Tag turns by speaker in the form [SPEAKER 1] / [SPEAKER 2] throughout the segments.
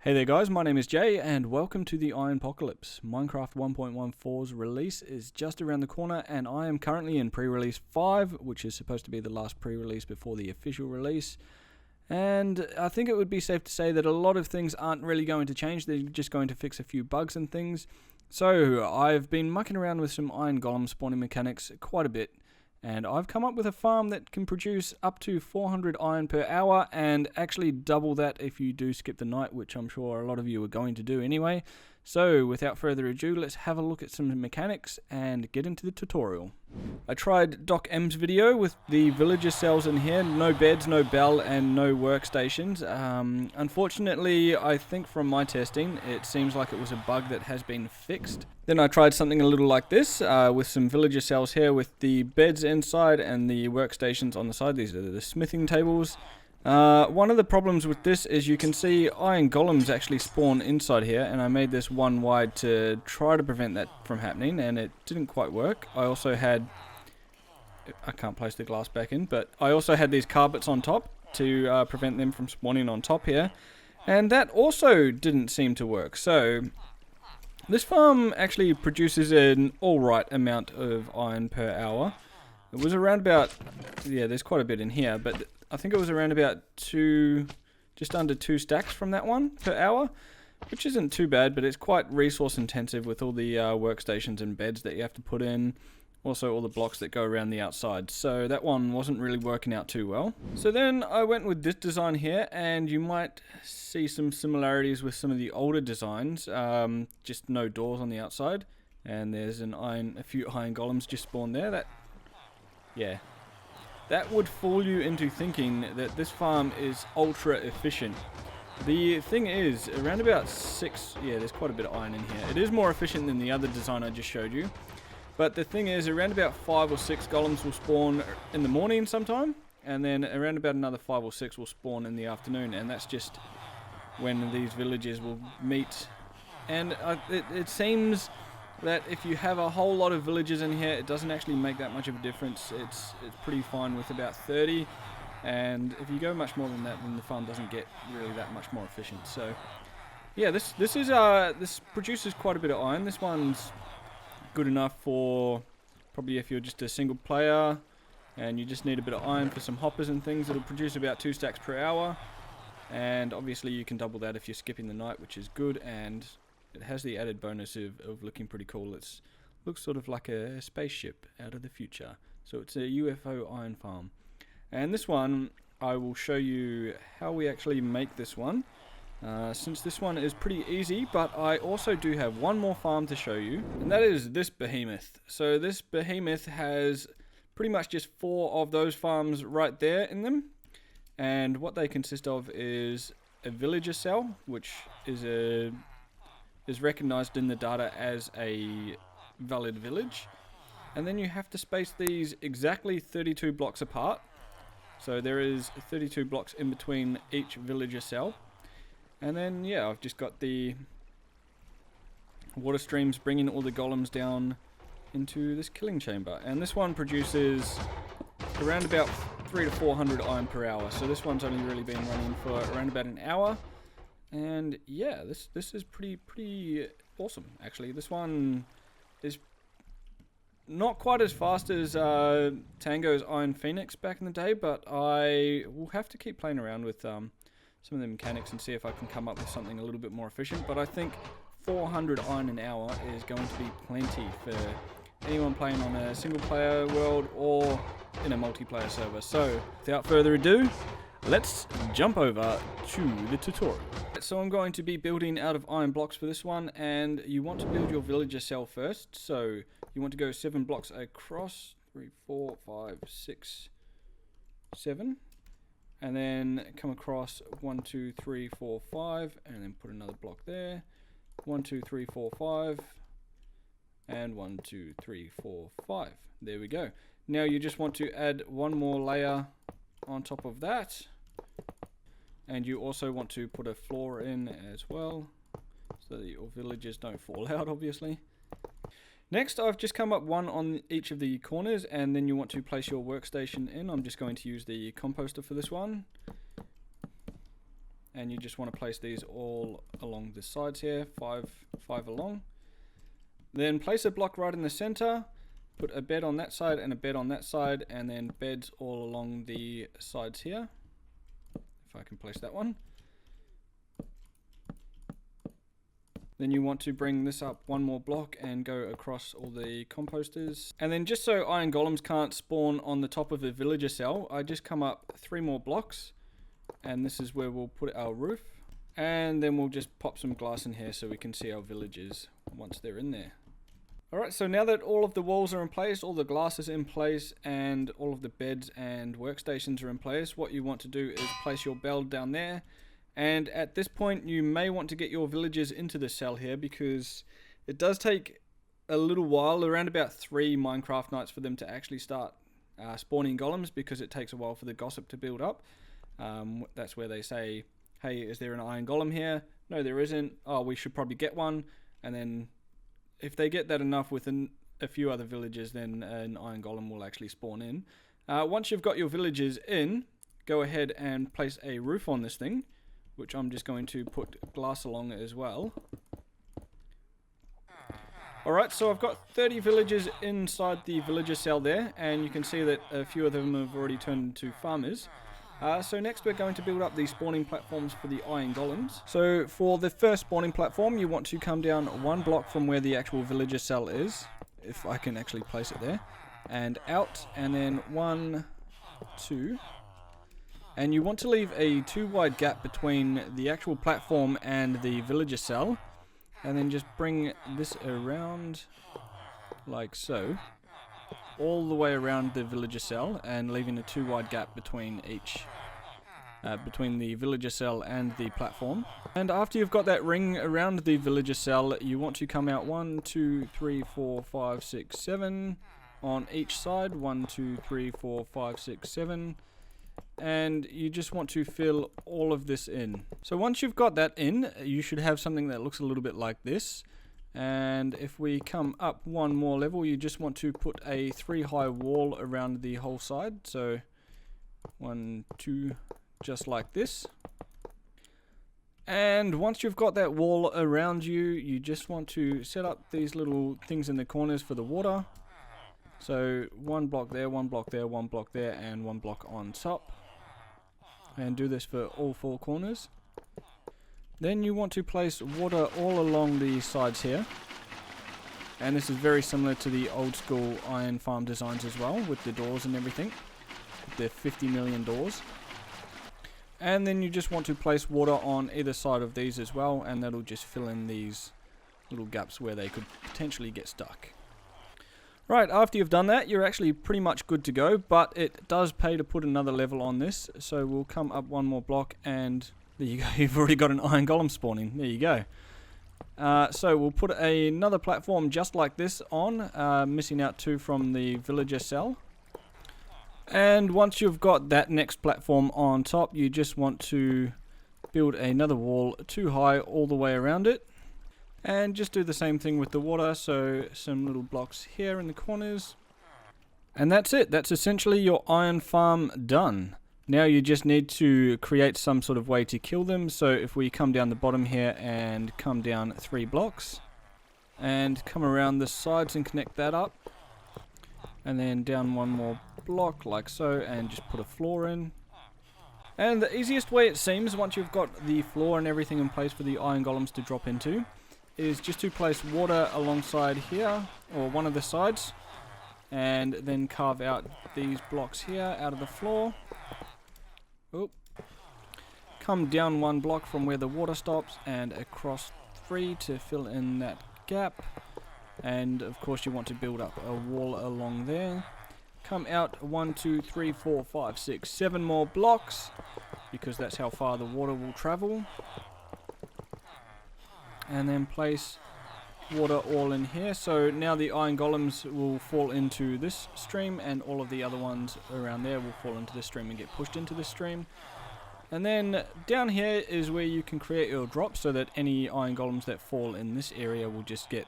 [SPEAKER 1] Hey there guys, my name is Jay and welcome to the Ironpocalypse. Minecraft 1.14's release is just around the corner and I am currently in pre-release 5, which is supposed to be the last pre-release before the official release. And I think it would be safe to say that a lot of things aren't really going to change, they're just going to fix a few bugs and things. So I've been mucking around with some iron golem spawning mechanics quite a bit. And I've come up with a farm that can produce up to 400 iron per hour and actually double that if you do skip the night, which I'm sure a lot of you are going to do anyway. So without further ado, let's have a look at some mechanics and get into the tutorial. I tried Doc M's video with the villager cells in here, no beds, no bell and no workstations. Unfortunately, I think from my testing, it seems like it was a bug that has been fixed. Then I tried something a little like this, with some villager cells here with the beds inside and the workstations on the side. These are the smithing tables. One of the problems with this is you can see iron golems actually spawn inside here, and I made this one wide to try to prevent that from happening, and it didn't quite work. I also had, I can't place the glass back in, but I also had these carpets on top to prevent them from spawning on top here, and that also didn't seem to work. So this farm actually produces an alright amount of iron per hour. It was around about, yeah, there's quite a bit in here, but I think it was around about just under 2 stacks from that one per hour, which isn't too bad, but it's quite resource intensive with all the workstations and beds that you have to put in. Also all the blocks that go around the outside, so that one wasn't really working out too well. So then I went with this design here, and you might see some similarities with some of the older designs, just no doors on the outside, and there's a few iron golems just spawned there. That would fool you into thinking that this farm is ultra efficient. The thing is, around about 6, yeah, there's quite a bit of iron in here. It is more efficient than the other design I just showed you. But the thing is, around about 5 or 6 golems will spawn in the morning sometime, and then around about another 5 or 6 will spawn in the afternoon, and that's just when these villages will meet. And it seems that if you have a whole lot of villagers in here, it doesn't actually make that much of a difference. It's pretty fine with about 30, and if you go much more than that, then the farm doesn't get really that much more efficient. So yeah, this produces quite a bit of iron. This one's good enough for probably if you're just a single player and you just need a bit of iron for some hoppers and things. It'll produce about 2 stacks per hour, and obviously you can double that if you're skipping the night, which is good, and it has the added bonus of looking pretty cool. It looks sort of like a spaceship out of the future. So it's a UFO iron farm. And this one, I will show you how we actually make this one. Since this one is pretty easy, but I also do have one more farm to show you, and that is this behemoth. So this behemoth has pretty much just 4 of those farms right there in them, and what they consist of is a villager cell, which is recognized in the data as a valid village, and then you have to space these exactly 32 blocks apart. So there is 32 blocks in between each villager cell. And then, yeah, I've just got the water streams bringing all the golems down into this killing chamber. And this one produces around about 300 to 400 iron per hour. So this one's only really been running for around about an hour. And yeah, this is pretty awesome, actually. This one is not quite as fast as Tango's Iron Phoenix back in the day, but I will have to keep playing around with some of the mechanics and see if I can come up with something a little bit more efficient. But I think 400 iron an hour is going to be plenty for anyone playing on a single player world or in a multiplayer server. So without further ado, let's jump over to the tutorial. So I'm going to be building out of iron blocks for this one, and you want to build your villager cell first. So you want to go 7 blocks across, 3, 4, 5, 6, 7. And then come across 1, 2, 3, 4, 5, and then put another block there. 1, 2, 3, 4, 5, and 1, 2, 3, 4, 5. There we go. Now you just want to add one more layer on top of that, and you also want to put a floor in as well, so that your villagers don't fall out, obviously. Next, I've just come up one on each of the corners, and then you want to place your workstation in. I'm just going to use the composter for this one. and you just want to place these all along the sides here, five along. Then place a block right in the center, put a bed on that side and a bed on that side, and then beds all along the sides here. If I can place that one. Then you want to bring this up one more block and go across all the composters. And then just so iron golems can't spawn on the top of a villager cell, I just come up 3 more blocks, and this is where we'll put our roof. And then we'll just pop some glass in here so we can see our villagers once they're in there. Alright, so now that all of the walls are in place, all the glass is in place, and all of the beds and workstations are in place, what you want to do is place your bell down there. And at this point you may want to get your villagers into the cell here, because it does take a little while, around about 3 Minecraft nights, for them to actually start spawning golems, because it takes a while for the gossip to build up. That's where they say, hey, is there an iron golem here? No, there isn't. Oh, we should probably get one. And then if they get that enough within a few other villagers, then an iron golem will actually spawn in. Once you've got your villagers in, go ahead and place a roof on this thing, which I'm just going to put glass along as well. Alright, so I've got 30 villagers inside the villager cell there, and you can see that a few of them have already turned into farmers. So next we're going to build up the spawning platforms for the iron golems. So for the first spawning platform, you want to come down 1 block from where the actual villager cell is, if I can actually place it there, and out, and then 1, 2, and you want to leave a 2 wide gap between the actual platform and the villager cell, and then just bring this around like so, all the way around the villager cell, and leaving a 2 wide gap between each, between the villager cell and the platform. And after you've got that ring around the villager cell, you want to come out 1, 2, 3, 4, 5, 6, 7 on each side. 1, 2, 3, 4, 5, 6, 7. And you just want to fill all of this in. So once you've got that in, you should have something that looks a little bit like this. And if we come up 1 more level, you just want to put a 3 high wall around the whole side. So 1, 2, just like this. And once you've got that wall around you, you just want to set up these little things in the corners for the water. So 1 block there, 1 block there, 1 block there, and 1 block on top. And do this for all 4 corners. Then you want to place water all along the sides here. And this is very similar to the old school iron farm designs as well, with the doors and everything. The 50 million doors. And then you just want to place water on either side of these as well, and that'll just fill in these little gaps where they could potentially get stuck. Right, after you've done that, you're actually pretty much good to go, but it does pay to put another level on this. So we'll come up 1 more block, and there you go, you've already got an iron golem spawning. There you go. So we'll put another platform just like this on, missing out 2 from the villager cell. And once you've got that next platform on top, you just want to build another wall 2 high all the way around it. And just do the same thing with the water, so some little blocks here in the corners. And that's it, that's essentially your iron farm done. Now you just need to create some sort of way to kill them. So if we come down the bottom here and come down 3 blocks, and come around the sides and connect that up, and then down 1 more block like so, and just put a floor in. And the easiest way, it seems, once you've got the floor and everything in place for the iron golems to drop into, is just to place water alongside here, or one of the sides, and then carve out these blocks here out of the floor. Oop. Come down 1 block from where the water stops, and across 3 to fill in that gap. And of course you want to build up a wall along there. Come out 1, 2, 3, 4, 5, 6, 7 more blocks, because that's how far the water will travel. And then place water all in here. So now the iron golems will fall into this stream, and all of the other ones around there will fall into this stream and get pushed into this stream. And then down here is where you can create your drop, so that any iron golems that fall in this area will just get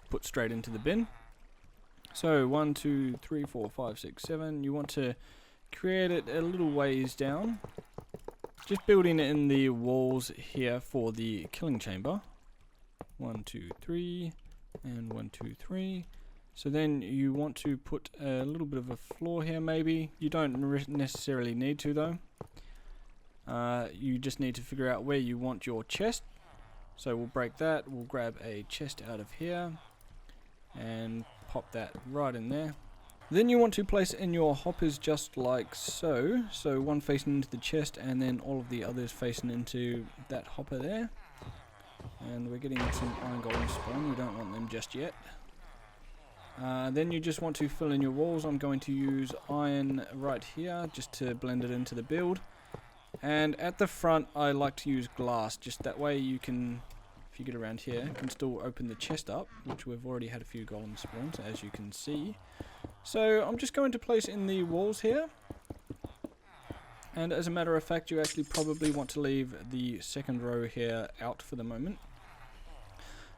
[SPEAKER 1] put straight into the bin. So 1, 2, 3, 4, 5, 6, 7. You want to create it a little ways down. just building in the walls here for the killing chamber. 1, 2, 3, and 1, 2, 3. So then you want to put a little bit of a floor here maybe. You don't necessarily need to though. You just need to figure out where you want your chest. So we'll break that, we'll grab a chest out of here and pop that right in there. Then you want to place in your hoppers just like so. So one facing into the chest and then all of the others facing into that hopper there. And we're getting some iron golem spawn, we don't want them just yet. Then you just want to fill in your walls. I'm going to use iron right here just to blend it into the build. And at the front I like to use glass, just that way you can, if you get around here, you can still open the chest up, which we've already had a few golem spawns as you can see. So I'm just going to place in the walls here. And as a matter of fact, you actually probably want to leave the second row here out for the moment.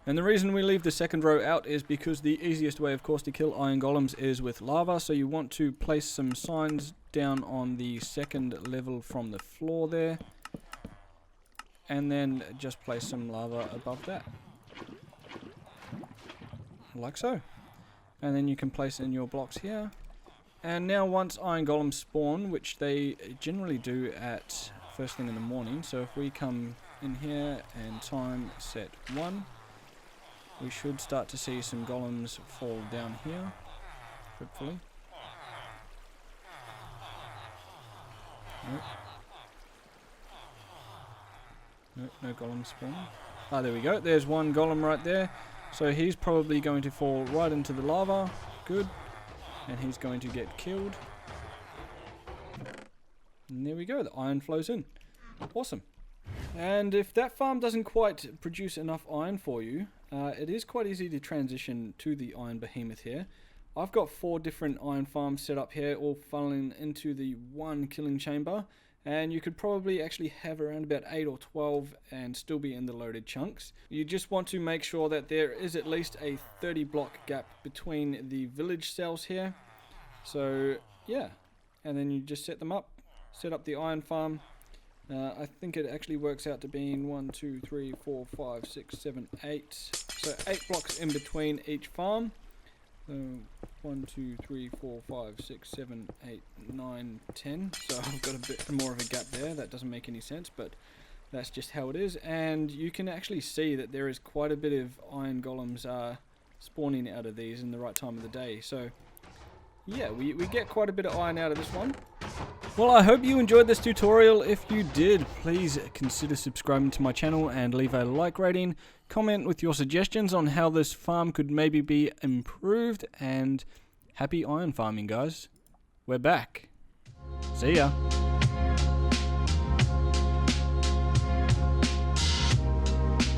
[SPEAKER 1] And the reason we leave the second row out is because the easiest way, of course, to kill iron golems is with lava. So you want to place some signs down on the second level from the floor there. And then just place some lava above that. Like so. And then you can place in your blocks here. And now once iron golems spawn, which they generally do at first thing in the morning. So if we come in here and time set 1. We should start to see some golems fall down here, hopefully. Nope. Nope, no golem spawn. Ah, there we go. There's one golem right there. So he's probably going to fall right into the lava. Good. And he's going to get killed. And there we go. The iron flows in. Awesome. And if that farm doesn't quite produce enough iron for you, it is quite easy to transition to the iron behemoth here. I've got 4 different iron farms set up here, all funneling into the one killing chamber. And you could probably actually have around about 8 or 12 and still be in the loaded chunks. You just want to make sure that there is at least a 30 block gap between the village cells here. So yeah, and then you just set them up, set up the iron farm. I think it actually works out to being 1, 2, 3, 4, 5, 6, 7, 8. So 8 blocks in between each farm. So 1, 2, 3, 4, 5, 6, 7, 8, 9, 10. So I've got a bit more of a gap there. That doesn't make any sense, but that's just how it is. And you can actually see that there is quite a bit of iron golems spawning out of these in the right time of the day. So yeah, we get quite a bit of iron out of this one. Well, I hope you enjoyed this tutorial. If you did, please consider subscribing to my channel and leave a like rating. Comment with your suggestions on how this farm could maybe be improved. And happy iron farming, guys. We're back. See ya.